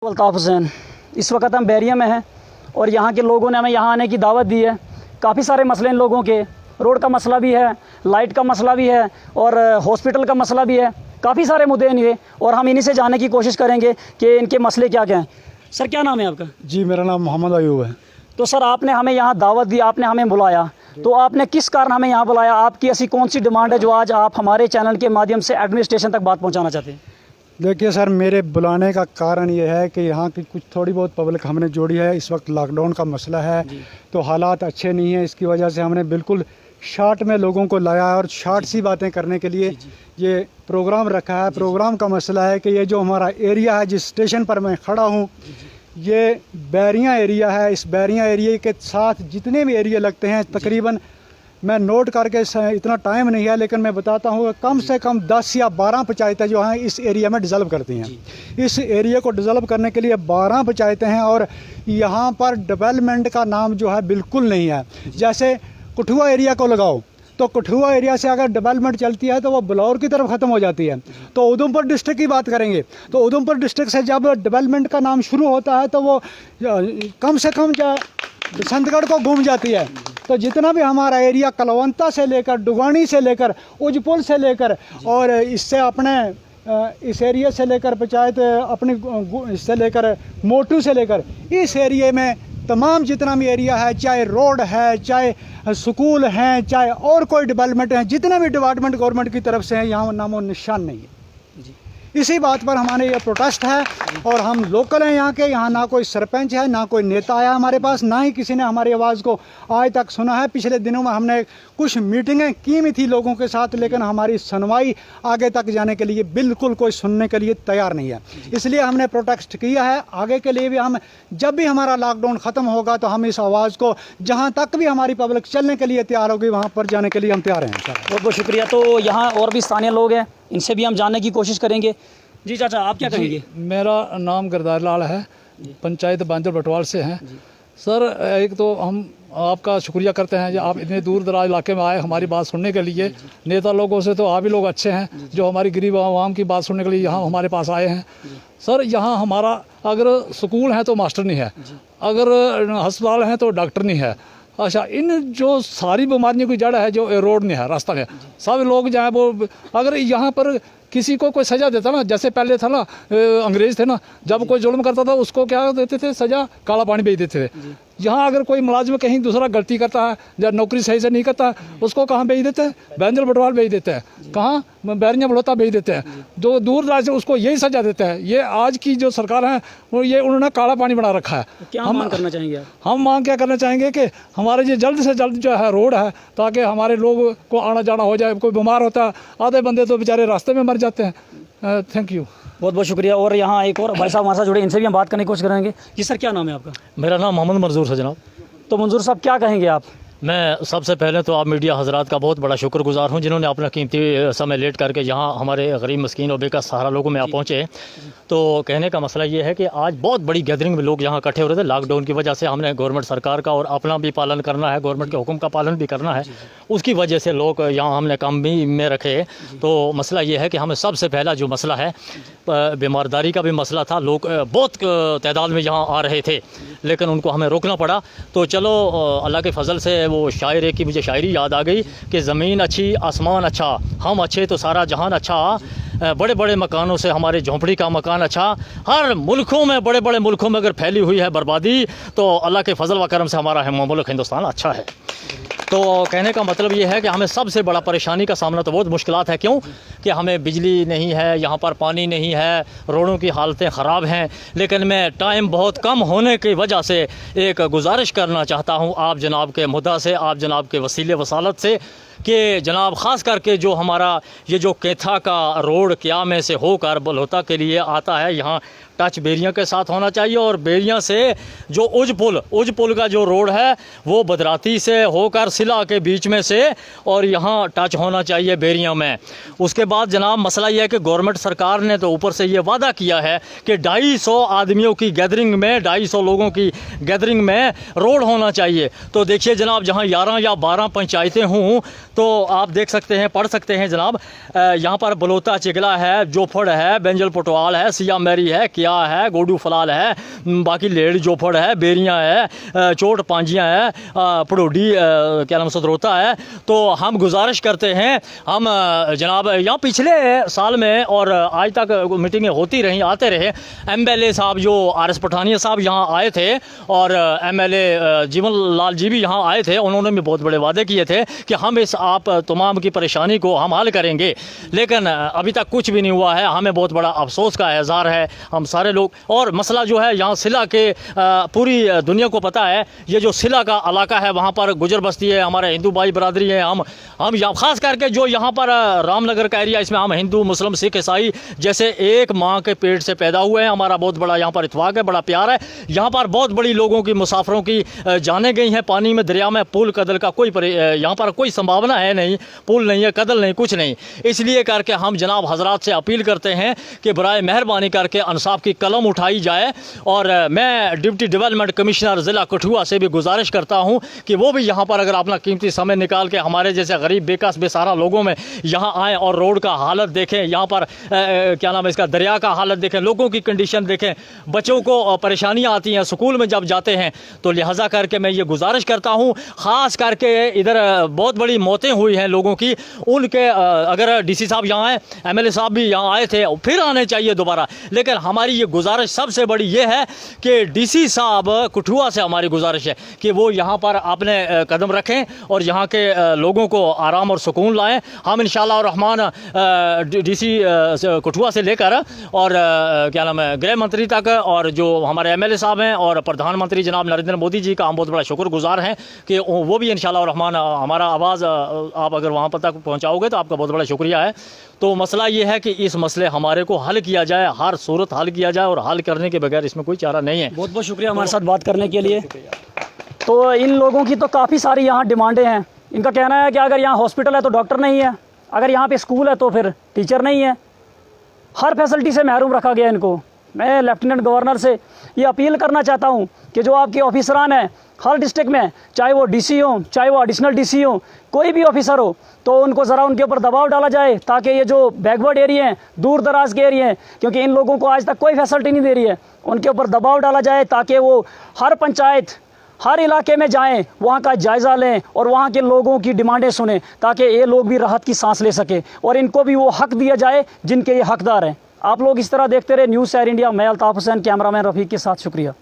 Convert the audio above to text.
अल्ताफ़ हुसैन। इस वक्त हम बैरिया में हैं और यहाँ के लोगों ने हमें यहाँ आने की दावत दी है। काफ़ी सारे मसले इन लोगों के, रोड का मसला भी है, लाइट का मसला भी है और हॉस्पिटल का मसला भी है। काफ़ी सारे मुद्दे हैं ये और हम इन्हीं से जानने की कोशिश करेंगे कि इनके मसले क्या क्या हैं। सर, क्या नाम है आपका? जी, मेरा नाम मोहम्मद अयूब है। तो सर, आपने हमें यहाँ दावत दी, आपने हमें बुलाया, तो आपने किस कारण हमें यहाँ बुलाया? आपकी ऐसी कौन सी डिमांड है जो आज आप हमारे चैनल के माध्यम से एडमिनिस्ट्रेशन तक बात पहुँचाना चाहते हैं? देखिए सर, मेरे बुलाने का कारण ये है कि यहाँ की कुछ थोड़ी बहुत पब्लिक हमने जोड़ी है। इस वक्त लॉकडाउन का मसला है तो हालात अच्छे नहीं हैं। इसकी वजह से हमने बिल्कुल शॉर्ट में लोगों को लाया और शॉर्ट सी बातें करने के लिए ये प्रोग्राम रखा है। प्रोग्राम का मसला है कि ये जो हमारा एरिया है, जिस स्टेशन पर मैं खड़ा हूँ, ये बैरिया एरिया है। इस बैरिया एरिया के साथ जितने भी एरिया लगते हैं, तकरीबन मैं नोट करके इतना टाइम नहीं है लेकिन मैं बताता हूँ, कम से कम 10 या 12 पंचायतें जो हैं इस एरिया में डिज़ल्व करती हैं। इस एरिया को डिज़ल्व करने के लिए 12 पंचायतें हैं और यहाँ पर डेवलपमेंट का नाम जो है बिल्कुल नहीं है। जैसे कठुआ एरिया को लगाओ तो कठुआ एरिया से अगर डेवलपमेंट चलती है तो वो बिलौर की तरफ ख़त्म हो जाती है। तो उधमपुर डिस्ट्रिक्ट की बात करेंगे तो उधमपुर डिस्ट्रिक्ट से जब डेवलपमेंट का नाम शुरू होता है तो वो कम से कम बसंतगढ़ को घूम जाती है। तो जितना भी हमारा एरिया कलवंता से लेकर डुगानी से लेकर उजपुल से लेकर और इससे अपने इस एरिया से लेकर पंचायत अपनी इससे लेकर मोटू से लेकर इस एरिया में तमाम जितना भी एरिया है, चाहे रोड है, चाहे स्कूल हैं, चाहे और कोई डेवलपमेंट है, जितना भी डिपार्टमेंट गवर्नमेंट की तरफ से है, यहाँ नामो निशान नहीं है। इसी बात पर हमारे ये प्रोटेस्ट है और हम लोकल हैं यहाँ के। यहाँ ना कोई सरपंच है, ना कोई नेता आया हमारे पास, ना ही किसी ने हमारी आवाज़ को आज तक सुना है। पिछले दिनों में हमने कुछ मीटिंगें की भी थी लोगों के साथ, लेकिन हमारी सुनवाई आगे तक जाने के लिए बिल्कुल कोई सुनने के लिए तैयार नहीं है। इसलिए हमने प्रोटेस्ट किया है। आगे के लिए भी हम, जब भी हमारा लॉकडाउन ख़त्म होगा तो हम इस आवाज़ को जहाँ तक भी हमारी पब्लिक चलने के लिए तैयार होगी वहाँ पर जाने के लिए हम तैयार हैं। बहुत बहुत शुक्रिया। तो यहाँ और भी स्थानीय लोग हैं, इनसे भी हम जानने की कोशिश करेंगे। जी चाचा, आप क्या कहेंगे? मेरा नाम गिरधार लाल है, पंचायत बांजर बटवाल से हैं। सर, एक तो हम आपका शुक्रिया करते हैं कि आप इतने दूर दराज इलाके में आए हमारी बात सुनने के लिए। नेता लोगों से तो आप ही लोग अच्छे हैं जो हमारी गरीब आवाम की बात सुनने के लिए यहाँ हमारे पास आए हैं। सर, यहाँ हमारा अगर स्कूल है तो मास्टर नहीं है, अगर अस्पताल हैं तो डॉक्टर नहीं है। अच्छा, इन जो सारी बीमारियों की जड़ है जो रोड नहीं है, रास्ता नहीं है। सब लोग जो है वो, अगर यहाँ पर किसी को कोई सज़ा देता ना, जैसे पहले था ना, अंग्रेज़ थे ना, जब कोई जुल्म करता था उसको क्या देते थे? सज़ा, काला पानी भेज देते थे। यहाँ अगर कोई मुलाजिम कहीं दूसरा गलती करता है या नौकरी सही से नहीं करता उसको कहाँ भेज देते हैं? बैंजल बटवाल भेज देते हैं, कहाँ? बैरिया बड़ौता भेज देते हैं। जो दूर दराज से उसको यही सज़ा देते हैं। ये आज की जो सरकार है वो ये उन्होंने काला पानी बना रखा है। तो क्या मांग करना चाहेंगे आप? हम मांग क्या करना चाहेंगे कि हमारे ये जल्द से जल्द जो है रोड है, ताकि हमारे लोग को आना जाना हो जाए। कोई बीमार होता है, आधे बंदे तो बेचारे रास्ते में मर जाते हैं। थैंक यू, बहुत बहुत शुक्रिया। और यहाँ एक और भाई साहब हमारे साथ जुड़े, इनसे भी हम बात करने की कोशिश करेंगे। जी सर, क्या नाम है आपका? मेरा नाम मोहम्मद मंजूर है जनाब। तो मंजूर साहब, क्या कहेंगे आप? मैं सबसे पहले तो आप मीडिया हजरात का बहुत बड़ा शुक्रगुजार हूँ जिन्होंने अपना कीमती समय लेट करके यहाँ हमारे गरीब मस्कीन और बेकार सहारा लोगों में आप पहुँचे। तो कहने का मसला ये है कि आज बहुत बड़ी गैदरिंग में लोग यहाँ इकट्ठे हो रहे थे। लॉकडाउन की वजह से हमने गवर्नमेंट सरकार का और अपना भी पालन करना है, गवर्नमेंट के हुक्म का पालन भी करना है, उसकी वजह से लोग यहाँ हमने काम भी में रखे। तो मसला ये है कि हमें सबसे पहला जो मसला है, बीमारदारी का भी मसला था। लोग बहुत तादाद में यहाँ आ रहे थे लेकिन उनको हमें रोकना पड़ा। तो चलो अल्लाह के फजल से वो शायर की मुझे शायरी याद आ गई कि ज़मीन अच्छी आसमान अच्छा, हम अच्छे तो सारा जहान अच्छा, बड़े बड़े मकानों से हमारे झोंपड़ी का मकान अच्छा। हर मुल्कों में, बड़े बड़े मुल्कों में अगर फैली हुई है बर्बादी तो अल्लाह के फजल व करम से हमारा मुल्क हिंदुस्तान अच्छा है। तो कहने का मतलब ये है कि हमें सबसे बड़ा परेशानी का सामना तो बहुत मुश्किलात है। क्यों कि हमें बिजली नहीं है, यहाँ पर पानी नहीं है, रोडों की हालतें ख़राब हैं। लेकिन मैं टाइम बहुत कम होने की वजह से एक गुजारिश करना चाहता हूँ आप जनाब के मुद्दा से, आप जनाब के वसीले वसालत से, कि जनाब ख़ास करके जो हमारा ये जो केथा का रोड क्या में से होकर बलहोता के लिए आता है, यहाँ टच बेरिया के साथ होना चाहिए। और बेरिया से जो उज पुल का जो रोड है वो बदराती से होकर सिला के बीच में से और यहाँ टच होना चाहिए बेरिया में। उसके बाद जनाब मसला ये है कि गवर्नमेंट सरकार ने तो ऊपर से ये वादा किया है कि 250 आदमियों की गैदरिंग में, 250 लोगों की गैदरिंग में रोड होना चाहिए। तो देखिए जनाब, जहाँ 11 या 12 पंचायतें हों तो आप देख सकते हैं, पढ़ सकते हैं जनाब। यहाँ पर बलोता चिगला है, जोफड़ है, बेंजल पटवाल है, सिया मैरी है, क्या है, गोडू फलाल है, बाकी लेड जोफड़ है, बेरियाँ है, चोट पांजियाँ है, पड़ोडी क्या नाम सदरोता है। तो हम गुजारिश करते हैं, हम जनाब यहाँ पिछले साल में और आज तक मीटिंगें होती रहीं, आते रहे। MLA साहब जो RS पठानिया साहब यहाँ आए थे और MLA जीवन लाल जी भी यहाँ आए थे, उन्होंने भी बहुत बड़े वादे किए थे कि हम इस आप तमाम की परेशानी को हम हल करेंगे, लेकिन अभी तक कुछ भी नहीं हुआ है। हमें बहुत बड़ा अफसोस का एहसार है हम सारे लोग। और मसला जो है यहाँ सिला के पूरी दुनिया को पता है, ये जो सिला का इलाका है वहाँ पर गुजर बस्ती है, हमारे हिंदू भाई बरादरी है। हम यहाँ ख़ास करके जो यहाँ पर रामनगर का एरिया, इसमें हम हिंदू मुस्लिम सिख ईसाई जैसे एक माँ के पेट से पैदा हुए हैं। हमारा बहुत बड़ा यहाँ पर इत्तेफाक है, बड़ा प्यार है। यहाँ पर बहुत बड़ी लोगों की मुसाफरों की जाने गई हैं पानी में, दरिया में। पुल कदल का कोई यहाँ पर कोई संभावना है नहीं, पुल नहीं है, कदल नहीं, कुछ नहीं। इसलिए करके हम जनाब हजरात से अपील करते हैं कि बराए मेहरबानी करके इंसाफ की कलम उठाई जाए। और मैं डिप्टी डेवलपमेंट कमिश्नर ज़िला कठुआ से भी गुजारिश करता हूँ कि वो भी यहाँ पर अगर अपना कीमती समय निकाल के हमारे जैसे गरीब बेकस बेसहारा लोगों में यहाँ आएँ और रोड का हालत देखें, यहाँ पर क्या नाम है इसका, दरिया का हालत देखें, लोगों की कंडीशन देखें। बच्चों को परेशानियाँ आती हैं स्कूल में जब जाते हैं, तो लिहाजा करके मैं ये गुजारिश करता हूँ, ख़ास करके इधर बहुत बड़ी मौतें हुई हैं लोगों की, उनके अगर DC साहब यहाँ आए, MLA साहब भी यहाँ आए थे, फिर आने चाहिए दोबारा। लेकिन हमारी ये गुजारिश सबसे बड़ी ये है कि DC साहब कठुआ से हमारी गुजारिश है कि वो यहाँ पर अपने कदम रखें और यहाँ के लोगों को आराम और सुकून लाएं। हम इंशाअल्लाह रहमान DC कठुआ से लेकर और क्या नाम है गृह मंत्री तक और जो हमारे MLA साहब हैं और प्रधानमंत्री जनाब नरेंद्र मोदी जी का हम बहुत बड़ा शुक्रगुजार हैं कि वो भी इंशाअल्लाह रहमान हमारा आवाज़ आप अगर वहाँ पर तक पहुँचाओगे तो आपका बहुत बड़ा शुक्रिया है। तो मसला ये है कि इस मसले हमारे को हल किया जाए, हर सूरत हल किया जाए, और हल करने के बगैर इसमें कोई चारा नहीं है। बहुत बहुत शुक्रिया हमारे साथ बात करने के लिए। तो इन लोगों की तो काफ़ी सारी यहाँ डिमांडें हैं। इनका कहना है कि अगर यहाँ हॉस्पिटल है तो डॉक्टर नहीं है, अगर यहाँ पे स्कूल है तो फिर टीचर नहीं है, हर फैसिलिटी से महरूम रखा गया इनको। मैं लेफ्टिनेंट गवर्नर से ये अपील करना चाहता हूँ कि जो आपके ऑफिसरान हैं हर डिस्ट्रिक्ट में, चाहे वो DC हो, चाहे वो एडिशनल DC हो, कोई भी ऑफिसर हो, तो उनको ज़रा उनके ऊपर दबाव डाला जाए ताकि ये जो बैकवर्ड एरिया हैं, दूर दराज के एरिया हैं, क्योंकि इन लोगों को आज तक कोई फैसिलिटी नहीं दे रही है, उनके ऊपर दबाव डाला जाए ताकि वो हर पंचायत, हर इलाके में जाएं, वहाँ का जायज़ा लें और वहाँ के लोगों की डिमांडें सुनें, ताकि ये लोग भी राहत की सांस ले सकें और इनको भी वो हक दिया जाए जिनके ये हकदार हैं। आप लोग इस तरह देखते रहे न्यूज़ एयर इंडिया। मैं अल्ताफ़ हुसैन, कैमरामैन रफ़ीक के साथ, शुक्रिया।